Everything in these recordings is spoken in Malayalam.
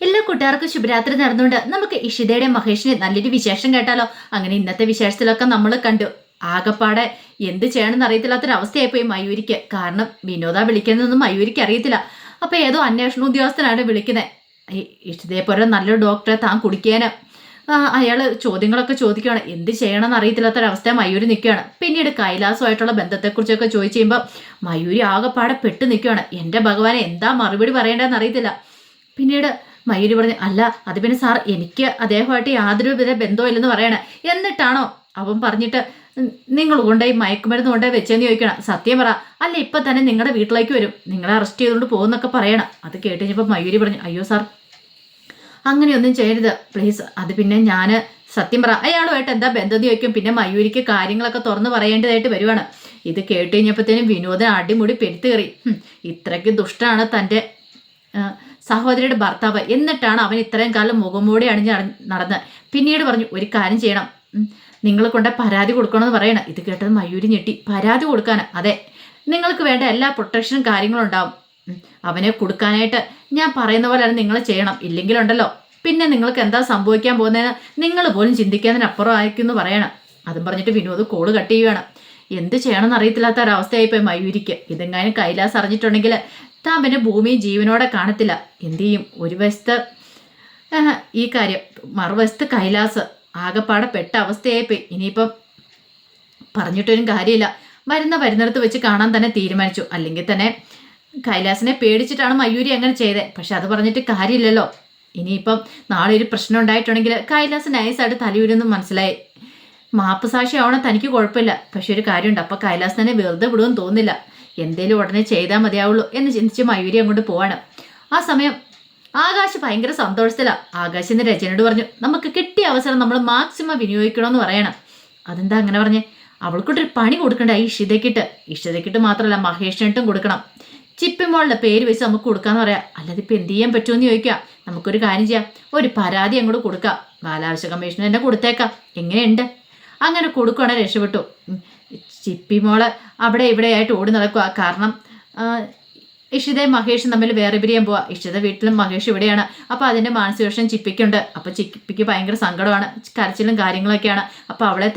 എല്ലാ കൂട്ടുകാർക്കും ശുഭരാത്രി നടന്നുകൊണ്ട് നമുക്ക് ഇഷിതയുടെ മഹേഷിന് നല്ലൊരു വിശേഷം കേട്ടാലോ. അങ്ങനെ ഇന്നത്തെ വിശേഷത്തിലൊക്കെ നമ്മൾ കണ്ടു. ആകപ്പാടെ എന്ത് ചെയ്യണമെന്ന് അറിയത്തില്ലാത്തൊരവസ്ഥയായിപ്പോയി മയൂരിക്ക്. കാരണം വിനോദ വിളിക്കുന്നതൊന്നും മയൂരിക്ക് അറിയത്തില്ല. അപ്പൊ ഏതോ അന്വേഷണ ഉദ്യോഗസ്ഥനാണ് വിളിക്കുന്നത്. ഇഷിതയെ പോലെ നല്ലൊരു ഡോക്ടറെ താൻ കുടിക്കാന് അയാള് ചോദ്യങ്ങളൊക്കെ ചോദിക്കുകയാണ്. എന്ത് ചെയ്യണമെന്ന് അറിയത്തില്ലാത്തൊരവസ്ഥ മയൂരി നിൽക്കുകയാണ്. പിന്നീട് കൈലാസമായിട്ടുള്ള ബന്ധത്തെക്കുറിച്ചൊക്കെ ചോദിച്ചു കഴിയുമ്പോൾ മയൂരി ആകെപ്പാടെ പെട്ട് നിൽക്കുകയാണ്. എൻ്റെ ഭഗവാനെ എന്താ മറുപടി പറയേണ്ടതെന്ന് അറിയത്തില്ല. പിന്നീട് മയൂരി പറഞ്ഞു, അല്ല അത് പിന്നെ സാർ എനിക്ക് അദ്ദേഹമായിട്ട് യാതൊരു വിധ ബന്ധവും ഇല്ലെന്ന് പറയണേ. എന്നിട്ടാണോ അവൻ പറഞ്ഞിട്ട് നിങ്ങൾ കൊണ്ടുപോയി മയക്കുമരുന്ന് കൊണ്ടുപോയി വെച്ചെന്ന് ചോദിക്കണം. സത്യം പറ, അല്ല ഇപ്പം തന്നെ നിങ്ങളുടെ വീട്ടിലേക്ക് വരും, നിങ്ങളെ അറസ്റ്റ് ചെയ്തുകൊണ്ട് പോകുന്നൊക്കെ പറയണം. അത് കേട്ട് കഴിഞ്ഞപ്പോൾ മയൂരി പറഞ്ഞു, അയ്യോ സാർ അങ്ങനെയൊന്നും ചെയ്യരുത് പ്ലീസ്. അത് പിന്നെ ഞാൻ സത്യം പറ അയാളുമായിട്ട് എന്താ ബന്ധം എന്ന് ചോദിക്കും. പിന്നെ മയൂരിക്ക് കാര്യങ്ങളൊക്കെ തുറന്ന് പറയേണ്ടതായിട്ട് വരുവാണ്. ഇത് കേട്ട് കഴിഞ്ഞപ്പോഴത്തേനും വിനോദൻ അടിമുടി പെരുത്ത് കയറി. ഇത്രയ്ക്ക് ദുഷ്ടാണ് തൻ്റെ സഹോദരിയുടെ ഭർത്താവ്, എന്നിട്ടാണ് അവൻ ഇത്രയും കാലം മുഖംമൂടി അണിഞ്ഞ് നടന്ന്. പിന്നീട് പറഞ്ഞു, ഒരു കാര്യം ചെയ്യണം, നിങ്ങൾ കൊണ്ട് പരാതി കൊടുക്കണമെന്ന് പറയണം. ഇത് കേട്ടത് മയൂരി ഞെട്ടി. പരാതി കൊടുക്കാൻ? അതെ, നിങ്ങൾക്ക് വേണ്ട എല്ലാ പ്രൊട്ടക്ഷനും കാര്യങ്ങളും ഉണ്ടാവും. അവനെ കൊടുക്കാനായിട്ട് ഞാൻ പറയുന്ന പോലെയാണ് നിങ്ങൾ ചെയ്യണം. ഇല്ലെങ്കിലുണ്ടല്ലോ പിന്നെ നിങ്ങൾക്ക് എന്താ സംഭവിക്കാൻ പോകുന്നതെന്ന് നിങ്ങൾ പോലും ചിന്തിക്കുന്നതിനപ്പുറം ആയിരിക്കുമെന്ന് പറയണം. അതും പറഞ്ഞിട്ട് വിനോദ് കോള് കട്ട് ചെയ്യുകയാണ്. എന്ത് ചെയ്യണമെന്ന് അറിയത്തില്ലാത്ത ഒരവസ്ഥയായിപ്പോയി മയൂരിക്ക്. ഇതെങ്ങാനും കൈലാസ് അറിഞ്ഞിട്ടുണ്ടെങ്കിൽ താൻ പിന്നെ ഭൂമിയും ജീവനോടെ കാണത്തില്ല. എന്തു ചെയ്യും? ഒരു വശത്ത് ഈ കാര്യം, മറുവശത്ത് കൈലാസ്. ആകെപ്പാടെ പെട്ട അവസ്ഥയായിപ്പോയി. ഇനിയിപ്പം പറഞ്ഞിട്ടൊരും കാര്യമില്ല. വരുന്നിടത്ത് വെച്ച് കാണാൻ തന്നെ തീരുമാനിച്ചു. അല്ലെങ്കിൽ തന്നെ കൈലാസിനെ പേടിച്ചിട്ടാണ് മയൂരി അങ്ങനെ ചെയ്തത്. പക്ഷെ അത് പറഞ്ഞിട്ട് കാര്യമില്ലല്ലോ. ഇനിയിപ്പം നാളെ ഒരു പ്രശ്നം ഉണ്ടായിട്ടുണ്ടെങ്കിൽ കൈലാസ് നൈസായിട്ട് തലയൂരെന്ന് മനസ്സിലായി. മാപ്പ് സാക്ഷിയാവണം തനിക്ക് കുഴപ്പമില്ല. പക്ഷെ ഒരു കാര്യമുണ്ട്, അപ്പം കൈലാസ് തന്നെ വെറുതെ വിടുമെന്ന് തോന്നില്ല. എന്തേലും ഉടനെ ചെയ്താൽ മതിയാവുള്ളൂ എന്ന് ചിന്തിച്ച് മയൂരി അങ്ങോട്ട് പോവാണ്. ആ സമയം ആകാശ് ഭയങ്കര സന്തോഷത്തിലാണ്. ആകാശ് ഇന്ന് രചനയോട് പറഞ്ഞു, നമുക്ക് കിട്ടിയ അവസരം നമ്മൾ മാക്സിമം വിനിയോഗിക്കണമെന്ന് പറയണം. അതെന്താ അങ്ങനെ പറഞ്ഞേ? അവൾക്കൊട്ടൊരു പണി കൊടുക്കണ്ട ഈ ഇഷിതയ്ക്കിട്ട് മാത്രമല്ല മഹേഷിനിട്ടും കൊടുക്കണം. ചിപ്പിമോളുടെ പേര് വെച്ച് നമുക്ക് കൊടുക്കാന്ന് പറയാം. അല്ലാതെ ഇപ്പം എന്ത് ചെയ്യാൻ പറ്റുമെന്ന് ചോദിക്കാം. നമുക്കൊരു കാര്യം ചെയ്യാം, ഒരു പരാതി അങ്ങോട്ട് കൊടുക്കാം. ബാലാവകാശ കമ്മീഷന് തന്നെ കൊടുത്തേക്കാം. എങ്ങനെയുണ്ട്? അങ്ങനെ കൊടുക്കുകയാണെങ്കിൽ രക്ഷപ്പെട്ടു. ചിപ്പിമോള് അവിടെ ഇവിടെ ആയിട്ട് ഓടി നടക്കുക. കാരണം ഇഷിതയും മഹേഷും തമ്മിൽ വേറെ പിരിയാൻ പോവാ. ഇഷിത വീട്ടിലും മഹേഷ് ഇവിടെയാണ്. അപ്പോൾ അതിൻ്റെ മാനസികവിഷം ചിപ്പിക്കുണ്ട്. അപ്പോൾ ചിപ്പിക്ക് ഭയങ്കര സങ്കടമാണ്, കരച്ചിലും കാര്യങ്ങളൊക്കെയാണ്. അപ്പോൾ അവളെ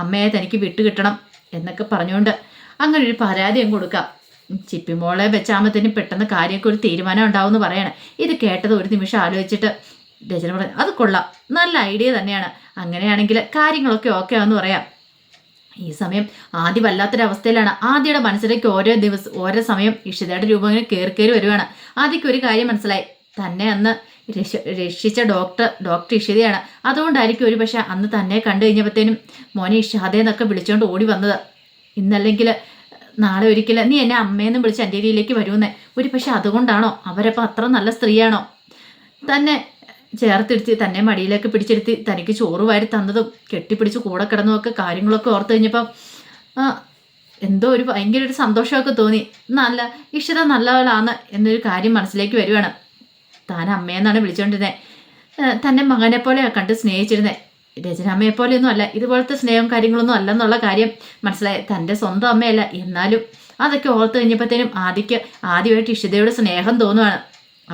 അമ്മയെ തനിക്ക് വിട്ടുകിട്ടണം എന്നൊക്കെ പറഞ്ഞുകൊണ്ട് അങ്ങനെ ഒരു പരാതിയും കൊടുക്കാം. ചിപ്പിമോളെ വെച്ചാകുമ്പോഴത്തേനും പെട്ടെന്ന് കാര്യമൊക്കെ ഒരു തീരുമാനം ഉണ്ടാവുമെന്ന് പറയണം. ഇത് കേട്ടത് ഒരു നിമിഷം ആലോചിച്ചിട്ട് രചന പറഞ്ഞു, അത് കൊള്ളാം, നല്ല ഐഡിയ തന്നെയാണ്. അങ്ങനെയാണെങ്കിൽ കാര്യങ്ങളൊക്കെ ഓക്കെ ആണെന്ന് പറയാം. ഈ സമയം ആദ്യ വല്ലാത്തൊരവസ്ഥയിലാണ്. ആദ്യയുടെ മനസ്സിലേക്ക് ഓരോ സമയം ഇഷിതയുടെ രൂപം ഇങ്ങനെ കയറി വരുവാണ്. ആദ്യക്ക് ഒരു കാര്യം മനസ്സിലായി, തന്നെ അന്ന് രക്ഷിച്ച ഡോക്ടർ ഇഷിതയാണ്. അതുകൊണ്ടായിരിക്കും ഒരു പക്ഷെ അന്ന് തന്നെ കണ്ടു കഴിഞ്ഞപ്പോഴത്തേനും മോനെ ഇഷാദയെന്നൊക്കെ വിളിച്ചുകൊണ്ട് ഓടി വന്നത്. ഇന്നല്ലെങ്കിൽ നാളെ ഒരിക്കലും നീ എന്നെ അമ്മയെന്നും വിളിച്ച് എൻ്റെ രീതിയിലേക്ക് വരുമെന്നേ. ഒരു പക്ഷെ അതുകൊണ്ടാണോ അവരപ്പോൾ അത്ര നല്ല സ്ത്രീയാണോ തന്നെ ചേർത്തിരുത്തി തന്നെ മടിയിലേക്ക് പിടിച്ചിരുത്തി തനിക്ക് ചോറ് വാരി തന്നതും കെട്ടിപ്പിടിച്ച് കൂടെ കിടന്നതൊക്കെ കാര്യങ്ങളൊക്കെ ഓർത്ത് കഴിഞ്ഞപ്പം എന്തോ ഒരു ഭയങ്കര ഒരു സന്തോഷമൊക്കെ തോന്നി. നല്ല ഇഷിത നല്ലവളാണ് എന്നൊരു കാര്യം മനസ്സിലേക്ക് വരുവാണ്. താൻ അമ്മയെന്നാണ് വിളിച്ചുകൊണ്ടിരുന്നത്. തന്നെ മകനെ പോലെ കണ്ട് സ്നേഹിച്ചിരുന്നത്. രചനാമ്മയെ പോലെയൊന്നും അല്ല, ഇതുപോലത്തെ സ്നേഹവും കാര്യങ്ങളൊന്നും അല്ലെന്നുള്ള കാര്യം മനസ്സിലായി. തൻ്റെ സ്വന്തം അമ്മയല്ല, എന്നാലും അതൊക്കെ ഓർത്ത് കഴിഞ്ഞപ്പോഴത്തേനും ആദ്യമായിട്ട് ഇഷിതയോട് സ്നേഹം തോന്നുവാണ്.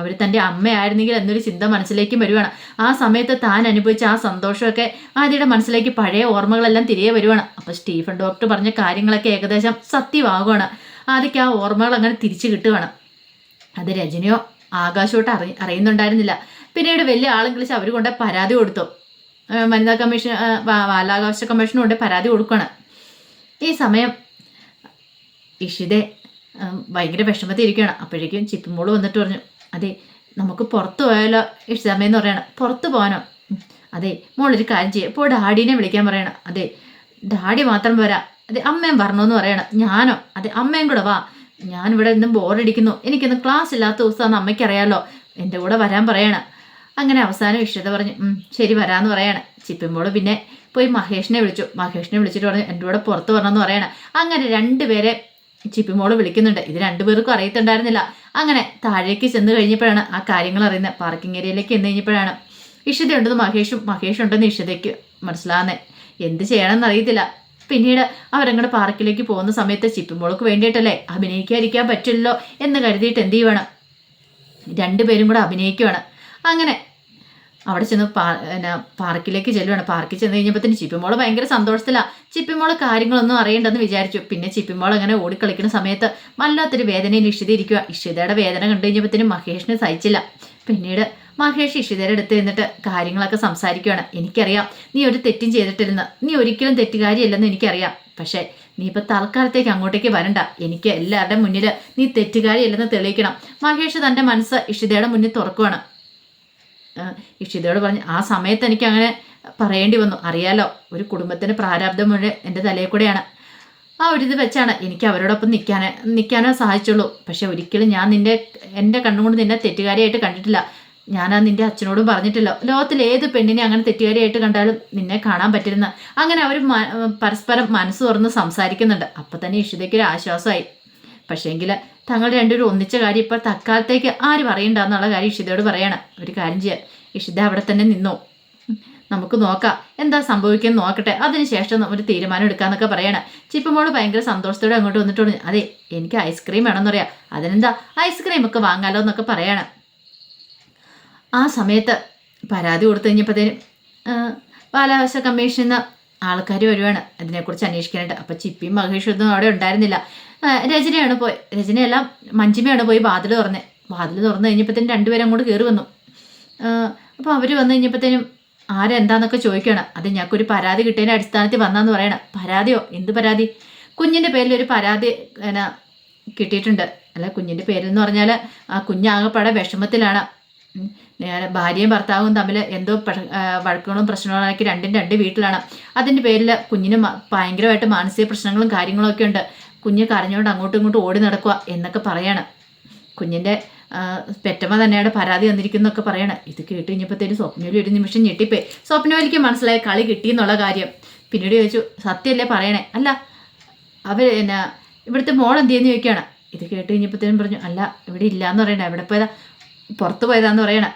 അവർ തൻ്റെ അമ്മയായിരുന്നെങ്കിൽ എന്നൊരു ചിന്ത മനസ്സിലേക്ക് വരുവാണ്. ആ സമയത്ത് താൻ അനുഭവിച്ച ആ സന്തോഷമൊക്കെ ആദ്യയുടെ മനസ്സിലേക്ക് പഴയ ഓർമ്മകളെല്ലാം തിരികെ വരുവാണ്. അപ്പോൾ സ്റ്റീഫൻ ഡോക്ടർ പറഞ്ഞ കാര്യങ്ങളൊക്കെ ഏകദേശം സത്യമാകുകയാണ്. ആദ്യക്ക് ആ ഓർമ്മകൾ അങ്ങനെ തിരിച്ചു കിട്ടുകയാണ്. അത് രജനിയോ ആകാശോട്ട് അറിയുന്നുണ്ടായിരുന്നില്ല. പിന്നീട് വലിയ ആളും വിളിച്ച് അവർ കൊണ്ട് പരാതി കൊടുത്തു. വനിതാ കമ്മീഷൻ ബാലാവകാശ കമ്മീഷനും കൊണ്ട് പരാതി കൊടുക്കുകയാണ്. ഈ സമയം ഇഷിതെ ഭയങ്കര വിഷമത്തിരിക്കുകയാണ്. അപ്പോഴേക്കും ചിപ്പിമോള് വന്നിട്ട് പറഞ്ഞു, അതെ നമുക്ക് പുറത്ത് പോയാലോ ഇഷിതമ്മയെന്ന് പറയണം. പുറത്ത് പോകാനോ? അതെ മോളൊരു കാര്യം ചെയ്യും, ഇപ്പോൾ ഡാഡീനെ വിളിക്കാൻ പറയണം. അതെ ഡാഡി മാത്രം വരാം. അതെ അമ്മയും വരണമെന്ന് പറയണം. ഞാനോ? അതെ അമ്മയും കൂടെ വാ, ഞാനിവിടെ ഇന്നും ബോറടിക്കുന്നു, എനിക്കിന്ന് ക്ലാസ് ഇല്ലാത്ത ദിവസമാണെന്ന് അമ്മയ്ക്കറിയാമല്ലോ, എൻ്റെ കൂടെ വരാൻ പറയണം. അങ്ങനെ അവസാനം ഇഷിത പറഞ്ഞു ശരി വരാമെന്ന് പറയണം. ചിപ്പിമ്പോൾ പിന്നെ പോയി മഹേഷിനെ വിളിച്ചിട്ട് പറഞ്ഞു എൻ്റെ കൂടെ പുറത്ത് വരണമെന്ന് പറയണം. അങ്ങനെ രണ്ടുപേരെ ചിപ്പിമോള് വിളിക്കുന്നുണ്ട്. ഇത് രണ്ടുപേർക്കും അറിയത്തുണ്ടായിരുന്നില്ല. അങ്ങനെ താഴേക്ക് ചെന്ന് കഴിഞ്ഞപ്പോഴാണ് ആ കാര്യങ്ങൾ അറിയുന്നത്. പാർക്കിംഗ് ഏരിയയിലേക്ക് ചെന്ന് കഴിഞ്ഞപ്പോഴാണ് ഇഷിത ഉണ്ടെന്ന് മഹേഷ് ഉണ്ടെന്ന് ഇഷിതയ്ക്ക് മനസ്സിലാകുന്നത്. എന്ത് ചെയ്യണമെന്ന് അറിയത്തില്ല. പിന്നീട് അവരങ്ങോട്ട് പാർക്കിലേക്ക് പോകുന്ന സമയത്ത് ചിപ്പിമോൾക്ക് വേണ്ടിയിട്ടല്ലേ അഭിനയിക്കാതിരിക്കാൻ പറ്റില്ലല്ലോ എന്ന് കരുതിയിട്ട് എന്ത് ചെയ്യുവാണ്, രണ്ടുപേരും കൂടെ അഭിനയിക്കുവാണ്. അങ്ങനെ അവിടെ ചെന്ന് പാർക്കിലേക്ക് ചെല്ലുവാണ്. പാർക്കിൽ ചെന്ന് കഴിഞ്ഞപ്പോഴത്തേന് ചിപ്പിമോള് ഭയങ്കര സന്തോഷത്തിലാണ്. ചിപ്പിമോള് കാര്യങ്ങളൊന്നും അറിയണ്ടെന്ന് വിചാരിച്ചു. പിന്നെ ചിപ്പിമോൾ അങ്ങനെ ഓടിക്കളിക്കുന്ന സമയത്ത് വല്ലാത്തൊരു വേദനയിൽ ഇഷിത ഇരിക്കുക. ഇഷിതയുടെ വേദന കണ്ടു കഴിഞ്ഞപ്പോഴത്തേനും മഹേഷിന് സഹിച്ചില്ല. പിന്നീട് മഹേഷ് ഇഷിതയുടെ അടുത്ത് നിന്നിട്ട് കാര്യങ്ങളൊക്കെ സംസാരിക്കുകയാണ്. എനിക്കറിയാം നീ ഒരു തെറ്റും ചെയ്തിട്ടിരുന്ന, നീ ഒരിക്കലും തെറ്റുകാരിയല്ലെന്ന് എനിക്കറിയാം. പക്ഷേ നീ ഇപ്പം തൽക്കാലത്തേക്ക് അങ്ങോട്ടേക്ക് വരണ്ട. എനിക്ക് എല്ലാവരുടെ മുന്നിൽ നീ തെറ്റുകാരിയല്ലെന്ന് തെളിയിക്കണം. മഹേഷ് തൻ്റെ മനസ്സ് ഇഷിതയുടെ മുന്നിൽ തുറക്കുവാണ്. ഇഷിതയോട് പറഞ്ഞു, ആ സമയത്ത് എനിക്ക് അങ്ങനെ പറയേണ്ടി വന്നു. അറിയാലോ, ഒരു കുടുംബത്തിന് പ്രാരാബ്ദം മുഴുവൻ എൻ്റെ തലയിൽ കൂടെയാണ്. ആ ഒരിത് വെച്ചാണ് എനിക്ക് അവരോടൊപ്പം നിൽക്കാനോ സാധിച്ചുള്ളൂ. പക്ഷെ ഒരിക്കലും ഞാൻ എൻ്റെ കണ്ണുകൊണ്ട് നിന്നെ തെറ്റുകാരിയായിട്ട് കണ്ടിട്ടില്ല. ഞാനത് നിൻ്റെ അച്ഛനോടും പറഞ്ഞിട്ടില്ല. ലോകത്തിൽ ഏത് പെണ്ണിനെ അങ്ങനെ തെറ്റുകാരിയായിട്ട് കണ്ടാലും നിന്നെ കാണാൻ പറ്റിരുന്ന. അങ്ങനെ അവർ പരസ്പരം മനസ്സ് തുറന്ന് സംസാരിക്കുന്നുണ്ട്. അപ്പം തന്നെ ഇഷിതയ്ക്കൊരു ആശ്വാസമായി. പക്ഷേങ്കിൽ തങ്ങൾ രണ്ടുപേരും ഒന്നിച്ച കാര്യം ഇപ്പോൾ തൽക്കാലത്തേക്ക് ആര് പറയണ്ടെന്നുള്ള കാര്യം ഇഷിതയോട് പറയാണ്. ഒരു കാര്യം ചെയ്യാം, ഇഷിത അവിടെ തന്നെ നിന്നോ, നമുക്ക് നോക്കാം എന്താ സംഭവിക്കുന്നത് നോക്കട്ടെ, അതിനുശേഷം ഒരു തീരുമാനം എടുക്കാന്നൊക്കെ പറയണ. ചിപ്പുമോള് ഭയങ്കര സന്തോഷത്തോടെ അങ്ങോട്ട് വന്നിട്ട് പറഞ്ഞു, അതെ എനിക്ക് ഐസ്ക്രീം വേണമെന്ന് പറയാം. അതിനെന്താ ഐസ്ക്രീം ഒക്കെ വാങ്ങാലോ എന്നൊക്കെ പറയാണ്. ആ സമയത്ത് പരാതി കൊടുത്തു കഴിഞ്ഞപ്പോഴത്തേനും ബാലാവകാശ കമ്മീഷനിൽ നിന്ന് ആൾക്കാർ വരുവാണ് അതിനെക്കുറിച്ച് അന്വേഷിക്കാനായിട്ട്. അപ്പം ചിപ്പിയും മഹേഷും ഒന്നും അവിടെ ഉണ്ടായിരുന്നില്ല. രചനയാണ് പോയി, രചനയെല്ലാം മഞ്ജിമയാണ് പോയി വാതിൽ തുറന്ന് കഴിഞ്ഞപ്പോഴത്തേനും രണ്ടുപേരും അങ്ങോട്ട് കയറി വന്നു. അപ്പോൾ അവർ വന്നു കഴിഞ്ഞപ്പോഴത്തേനും ആരെന്താന്നൊക്കെ ചോദിക്കുകയാണ്. അത് ഞങ്ങൾക്കൊരു പരാതി കിട്ടിയതിൻ്റെ അടിസ്ഥാനത്തിൽ വന്നാന്ന് പറയണം. പരാതിയോ? എന്ത് പരാതി? കുഞ്ഞിൻ്റെ പേരിൽ ഒരു പരാതി കിട്ടിയിട്ടുണ്ട്. അല്ല, കുഞ്ഞിൻ്റെ പേരെന്ന് പറഞ്ഞാൽ ആ കുഞ്ഞാകപ്പാടെ വിഷമത്തിലാണ്. ഭാര്യയും ഭർത്താവും തമ്മിൽ എന്തോ വഴക്കുകളും പ്രശ്നങ്ങളൊക്കെ രണ്ട് വീട്ടിലാണ്. അതിൻ്റെ പേരിൽ കുഞ്ഞിന് ഭയങ്കരമായിട്ട് മാനസിക പ്രശ്നങ്ങളും കാര്യങ്ങളൊക്കെ ഉണ്ട്. കുഞ്ഞ് കരഞ്ഞുകൊണ്ട് അങ്ങോട്ടും ഇങ്ങോട്ടും ഓടി നടക്കുക എന്നൊക്കെ പറയാണ്. കുഞ്ഞിൻ്റെ പെറ്റമ്മ തന്നെയാണ് പരാതി വന്നിരിക്കുന്നതൊക്കെ പറയണം. ഇത് കേട്ട് കഴിഞ്ഞപ്പോഴത്തേനും സ്വപ്നവലി ഒരു നിമിഷം ഞെട്ടിപ്പോയി. സ്വപ്നവലിക്ക് മനസ്സിലായി കളി കിട്ടിയെന്നുള്ള കാര്യം. പിന്നീട് ചോദിച്ചു, സത്യമല്ലേ പറയണേ? അല്ല, അവർ ഇവിടുത്തെ മോൾ എന്ത് ചെയ്യുന്നു ചോദിക്കുകയാണ്. ഇത് കേട്ട് കഴിഞ്ഞപ്പോഴത്തേനും പറഞ്ഞു, അല്ല ഇവിടെ ഇല്ലയെന്ന് പറയണേ, എവിടെ പോയതാ? പുറത്ത് പോയതാന്ന് പറയണം.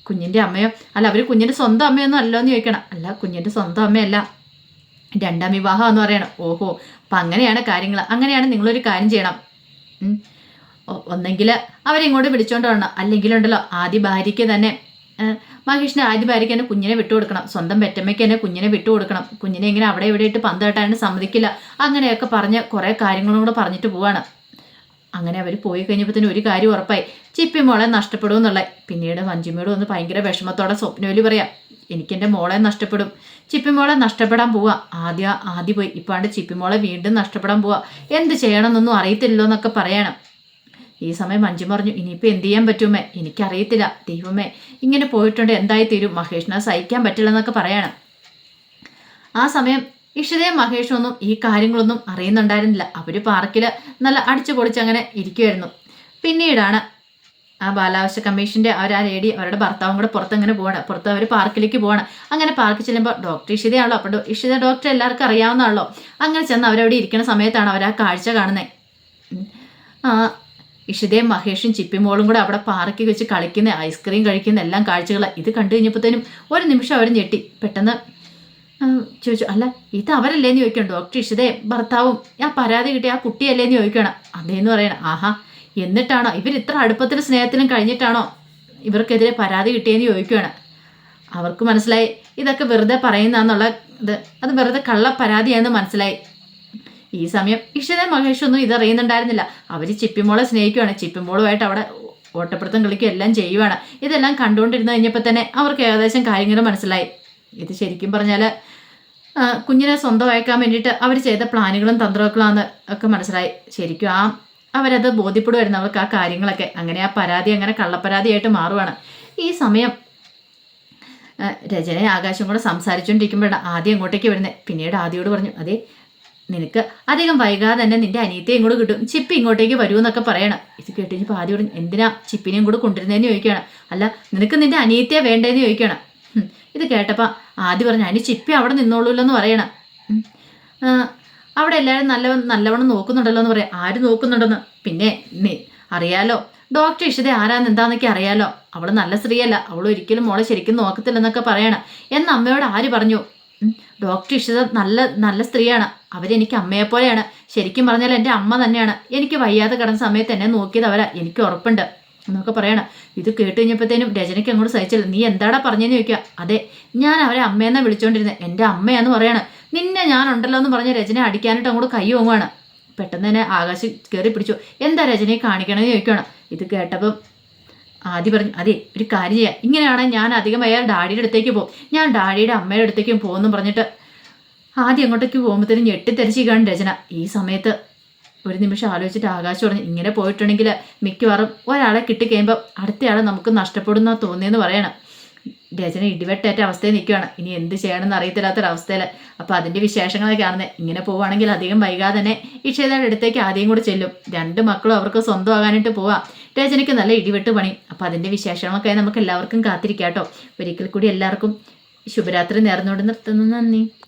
കുഞ്ഞിൻ്റെ അമ്മയോ? അല്ല, അവർ കുഞ്ഞിൻ്റെ സ്വന്തം അമ്മയൊന്നും അല്ലോ എന്ന് ചോദിക്കണം. അല്ല, കുഞ്ഞിൻ്റെ സ്വന്തം അമ്മയല്ല, രണ്ടാം വിവാഹം എന്ന് പറയണം. ഓഹോ, അപ്പം അങ്ങനെയാണ് കാര്യങ്ങൾ. അങ്ങനെയാണ് നിങ്ങളൊരു കാര്യം ചെയ്യണം. ഒന്നെങ്കിൽ അവരിങ്ങോട്ട് വിളിച്ചോണ്ട് വരണം, അല്ലെങ്കിലുണ്ടല്ലോ ആദ്യ ഭാര്യയ്ക്ക് തന്നെ മഹേഷിന് ആദ്യ ഭാര്യയ്ക്ക് തന്നെ കുഞ്ഞിനെ വിട്ടുകൊടുക്കണം. സ്വന്തം പെറ്റമ്മയ്ക്ക് തന്നെ കുഞ്ഞിനെ വിട്ടുകൊടുക്കണം. കുഞ്ഞിനെ ഇങ്ങനെ അവിടെ ഇവിടെ ഇട്ട് പന്ത് കെട്ടാനും സമ്മതിക്കില്ല. അങ്ങനെയൊക്കെ പറഞ്ഞ് കുറേ കാര്യങ്ങളും കൂടെ പറഞ്ഞിട്ട് പോവാണ്. അങ്ങനെ അവർ പോയി കഴിഞ്ഞപ്പോഴത്തേനും ഒരു കാര്യം ഉറപ്പായി, ചിപ്പി മോളെ നഷ്ടപ്പെടും എന്നുള്ളത്. പിന്നീട് മഞ്ജിമയോട് വന്ന് ഭയങ്കര വിഷമത്തോടെ സ്വപ്നവലി പറയാം, എനിക്കെൻ്റെ മോളെ നഷ്ടപ്പെടും, ചിപ്പി മോളെ നഷ്ടപ്പെടാൻ പോവാ. ആദ്യം പോയി, ഇപ്പാണ്ട് ചിപ്പി മോളെ വീണ്ടും നഷ്ടപ്പെടാൻ പോവാ. എന്ത് ചെയ്യണമെന്നൊന്നും അറിയത്തില്ലല്ലോ എന്നൊക്കെ പറയണം. ഈ സമയം മഞ്ജിമ പറഞ്ഞു, ഇനിയിപ്പോൾ എന്ത് ചെയ്യാൻ പറ്റുമേ? എനിക്കറിയത്തില്ല ദൈവമേ, ഇങ്ങനെ പോയിട്ടുണ്ട് എന്തായി തീരും, മഹേഷിനെ സഹിക്കാൻ പറ്റില്ല എന്നൊക്കെ പറയണം. ആ സമയം ഇഷിതയും മഹേഷൊന്നും ഈ കാര്യങ്ങളൊന്നും അറിയുന്നുണ്ടായിരുന്നില്ല. അവർ പാർക്കിൽ നല്ല അടിച്ചു പൊളിച്ചങ്ങനെ ഇരിക്കുമായിരുന്നു. പിന്നീടാണ് ആ ബാലാവകാശ കമ്മീഷൻ്റെ ആ ലേഡി അവരുടെ ഭർത്താവും കൂടെ പുറത്തങ്ങനെ പോവാണ്. പുറത്ത് അവർ പാർക്കിലേക്ക് പോവാണ്. അങ്ങനെ പാർക്കിൽ ചെല്ലുമ്പോൾ ഡോക്ടർ ഇഷിതയാണല്ലോ. അപ്പോൾ ഇഷിത ഡോക്ടർ എല്ലാവർക്കും അറിയാവുന്നതാണല്ലോ. അങ്ങനെ ചെന്ന് അവരവിടെ ഇരിക്കുന്ന സമയത്താണ് അവർ ആ കാഴ്ച കാണുന്നത്. ഇഷിതയും മഹേഷും ചിപ്പിമോളും കൂടെ അവിടെ പാർക്കിൽ വെച്ച് കളിക്കുന്ന ഐസ്ക്രീം കഴിക്കുന്ന എല്ലാം കാഴ്ചകൾ. ഇത് കണ്ടു കഴിഞ്ഞപ്പോഴത്തേനും ഒരു നിമിഷം അവർ ഞെട്ടി. പെട്ടെന്ന് ചോദിച്ചു, അല്ല ഇത് അവരല്ലേന്ന് ചോദിക്കണം. ഡോക്ടർ ഇഷിതയും ഭർത്താവും ആ പരാതി കിട്ടിയ ആ കുട്ടിയല്ലേന്ന് ചോദിക്കണം. അതേന്ന് പറയണം. ആഹാ, എന്നിട്ടാണോ ഇവർ ഇത്ര അടുപ്പത്തിലും സ്നേഹത്തിലും കഴിഞ്ഞിട്ടാണോ ഇവർക്കെതിരെ പരാതി കിട്ടിയെന്ന് ചോദിക്കുകയാണ്. അവർക്ക് മനസ്സിലായി ഇതൊക്കെ വെറുതെ പറയുന്നതെന്നുള്ള അത് വെറുതെ കള്ള പരാതിയാണെന്ന് മനസ്സിലായി. ഈ സമയം ഇഷിത മഹേഷൊന്നും ഇതറിയുന്നുണ്ടായിരുന്നില്ല. അവർ ചിപ്പിമോളെ സ്നേഹിക്കുകയാണ്. ചിപ്പിമോളുമായിട്ട് അവിടെ ഓട്ടപ്പെടുത്തം കളിക്കുക എല്ലാം ചെയ്യുവാണ്. ഇതെല്ലാം കണ്ടുകൊണ്ടിരുന്ന് കഴിഞ്ഞപ്പോൾ തന്നെ അവർക്ക് ഏകദേശം കാര്യങ്ങൾ മനസ്സിലായി. ഇത് ശരിക്കും പറഞ്ഞാൽ കുഞ്ഞിനെ സ്വന്തമാക്കാൻ വേണ്ടിയിട്ട് അവർ ചെയ്ത പ്ലാനുകളും തന്ത്രങ്ങളാണെന്ന് ഒക്കെ മനസ്സിലായി. ശരിക്കും അവരത് ബോധ്യപ്പെടുമായിരുന്നു അവർക്ക് ആ കാര്യങ്ങളൊക്കെ. അങ്ങനെ ആ പരാതി അങ്ങനെ കള്ളപ്പരാതിയായിട്ട് മാറുവാണ്. ഈ സമയം രചന ആകാശം കൂടെ സംസാരിച്ചുകൊണ്ടിരിക്കുമ്പോഴാണ് ആദ്യം ഇങ്ങോട്ടേക്ക് വരുന്നത്. പിന്നീട് ആദ്യയോട് പറഞ്ഞു, അതെ നിനക്ക് അധികം വൈകാതെ തന്നെ നിന്റെ അനിയത്തെയും കൂടെ കിട്ടും, ചിപ്പി ഇങ്ങോട്ടേക്ക് വരൂ എന്നൊക്കെ പറയണം. ഇത് കേട്ടിപ്പോൾ ആദ്യം എന്തിനാ ചിപ്പിനെയും കൂടെ കൊണ്ടുവരുന്നതെന്ന് ചോദിക്കുകയാണ്. അല്ല നിനക്ക് നിന്റെ അനിയത്തെ വേണ്ടതെന്ന് ചോദിക്കണം. ഇത് കേട്ടപ്പോൾ ആദ്യം പറഞ്ഞു, അതിന് ചിപ്പി അവിടെ നിന്നോളൂല്ലോ എന്ന് പറയണം. അവിടെ എല്ലാവരും നല്ലവണ്ണം നോക്കുന്നുണ്ടല്ലോ എന്ന് പറയാം. ആര് നോക്കുന്നുണ്ടെന്ന്? പിന്നെ അറിയാലോ ഡോക്ടർ ഇഷിത ആരാന്ന് എന്താന്നൊക്കെ അറിയാലോ. അവൾ നല്ല സ്ത്രീയല്ല, അവൾ ഒരിക്കലും മോളെ ശരിക്കും നോക്കത്തില്ലെന്നൊക്കെ പറയണം. എന്ന് അമ്മയോട് ആര് പറഞ്ഞു? ഡോക്ടർ ഇഷിത നല്ല സ്ത്രീയാണ്, അവരെനിക്ക് അമ്മയെപ്പോലെയാണ്. ശരിക്കും പറഞ്ഞാൽ എൻ്റെ അമ്മ തന്നെയാണ്. എനിക്ക് വയ്യാതെ കിടന്ന സമയത്ത് എന്നെ നോക്കിയത് അവരാ, എനിക്ക് ഉറപ്പുണ്ട്. എന്നൊക്കെ പറയണം. ഇത് കേട്ട് കഴിഞ്ഞപ്പോഴത്തേനും രചനയ്ക്ക് അങ്ങോട്ട് സഹിച്ചില്ല. നീ എന്താടാ പറഞ്ഞെന്ന് ചോദിക്കുക. അതെ, ഞാൻ അവരെ അമ്മയെന്നാ വിളിച്ചോണ്ടിരുന്നത്, എൻ്റെ അമ്മയാന്ന് പറയാണ്. നിന്നെ ഞാനുണ്ടല്ലോ എന്ന് പറഞ്ഞ് രചന അടിക്കാനായിട്ട് അങ്ങോട്ട് കൈ ഓങ്ങുവാണ്. പെട്ടെന്ന് തന്നെ ആകാശ് കയറി പിടിച്ചു. എന്താ രചനയെ കാണിക്കണമെന്ന് ചോദിക്കുകയാണ്. ഇത് കേട്ടപ്പം ആദ്യം പറഞ്ഞു, അതെ ഒരു കാര്യം ചെയ്യാം, ഇങ്ങനെയാണെങ്കിൽ ഞാൻ അധികം അയാൾ ഡാഡിയുടെ അടുത്തേക്ക് പോകും, ഞാൻ ഡാഡിയുടെ അമ്മയുടെ അടുത്തേക്കും പോകുമെന്നും പറഞ്ഞിട്ട് ആദ്യം അങ്ങോട്ടേക്ക് പോകുമ്പോഴത്തേനും ഞെട്ടിത്തെറിച്ചിരിക്കുകയാണ് രചന. ഈ സമയത്ത് ഒരു നിമിഷം ആലോചിച്ചിട്ട് ആകാശ് പറഞ്ഞു, ഇങ്ങനെ പോയിട്ടുണ്ടെങ്കിൽ മിക്കവാറും ഒരാളെ കിട്ടിക്കഴിയുമ്പോൾ അടുത്തയാളെ നമുക്ക് നഷ്ടപ്പെടുന്ന തോന്നിയെന്ന് പറയണം. രചന ഇടിവെട്ടേറ്റ അവസ്ഥയിൽ നിൽക്കുകയാണ്. ഇനി എന്ത് ചെയ്യണമെന്ന് അറിയത്തില്ലാത്തൊരവസ്ഥയിൽ. അപ്പോൾ അതിൻ്റെ വിശേഷങ്ങളൊക്കെ കാണുന്നത്. ഇങ്ങനെ പോവുകയാണെങ്കിൽ അധികം വൈകാതെ തന്നെ ഇഷിതയുടെ അടുത്തേക്ക് ആദ്യം കൂടെ ചെല്ലും. രണ്ട് മക്കളും അവർക്ക് സ്വന്തമാകാനായിട്ട് പോവാം. രചനയ്ക്ക് നല്ല ഇടിവെട്ട് പണി. അപ്പോൾ അതിൻ്റെ വിശേഷങ്ങളൊക്കെ നമുക്ക് എല്ലാവർക്കും കാത്തിരിക്കാം കേട്ടോ. ഒരിക്കൽ കൂടി എല്ലാവർക്കും ശുഭരാത്രി നേർന്നുകൊണ്ട് നിർത്തുന്നു. നന്ദി.